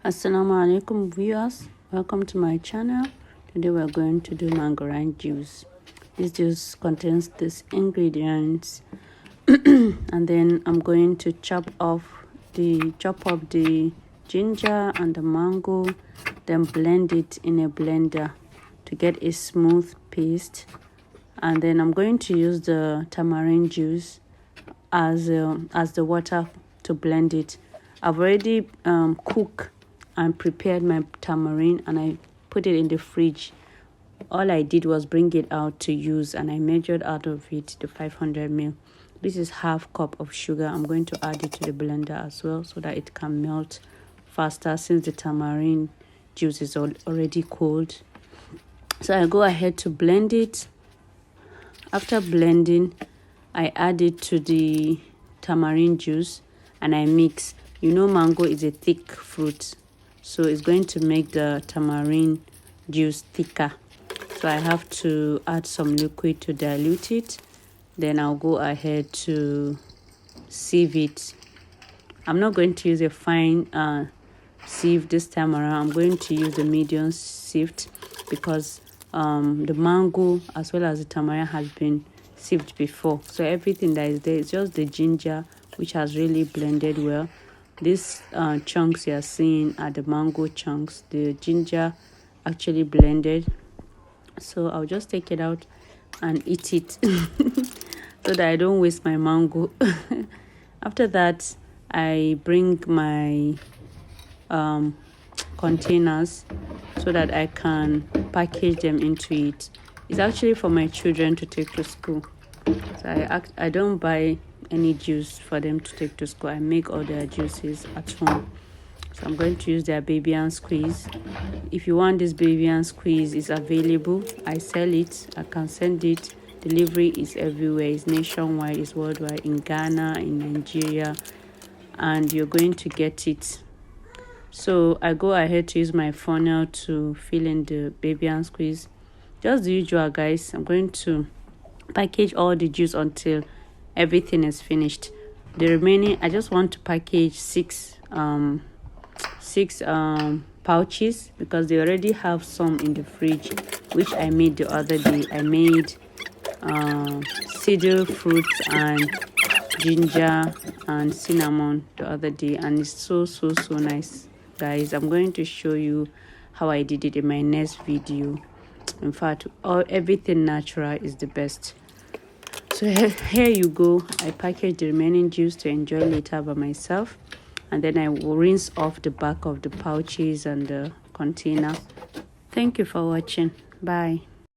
Assalamu alaikum viewers, welcome to my channel. Today we're going to do mangerind juice. This juice contains these ingredients and then I'm going to chop up the ginger and the mango, then blend it in a blender to get a smooth paste. And then I'm going to use the tamarind juice as the water to blend it. I've already cooked and prepared my tamarind and I put it in the fridge. All I did was bring it out to use, and I measured out of it the 500 ml. This is half cup of sugar. I'm going to add it to the blender as well so that it can melt faster since the tamarind juice is already cold. So I go ahead to blend it. After blending, I add it to the tamarind juice and I mix. You know, mango is a thick fruit, so it's going to make the tamarind juice thicker. So I have to add some liquid to dilute it. Then I'll go ahead to sieve it. I'm not going to use a fine sieve this time around. I'm going to use the medium sieve because the mango as well as the tamarind has been sieved before. So everything that is there is just the ginger, which has really blended well. These chunks you are seeing are the mango chunks. The ginger actually blended. So I'll just take it out and eat it so that I don't waste my mango. After that, I bring my containers so that I can package them into it. It's actually for my children to take to school. So I don't buy any juice for them to take to school. I make all their juices at home. So I'm going to use their baby and squeeze. If you want this baby and squeeze, it's available. I sell it. I can send it. Delivery is everywhere. It's nationwide. It's worldwide. In Ghana, in Nigeria, and you're going to get it. So I go ahead to use my funnel to fill in the baby and squeeze. Just the usual, guys. I'm going to package all the juice until everything is finished. The remaining, I just want to package six pouches because they already have some in the fridge, which I made the other day. I made cedar fruits and ginger and cinnamon the other day, and it's so nice, guys. I'm going to show you how I did it in my next video. In fact, everything natural is the best. So here you go. I package the remaining juice to enjoy later by myself, and then I will rinse off the back of the pouches and the container. Thank you for watching. Bye.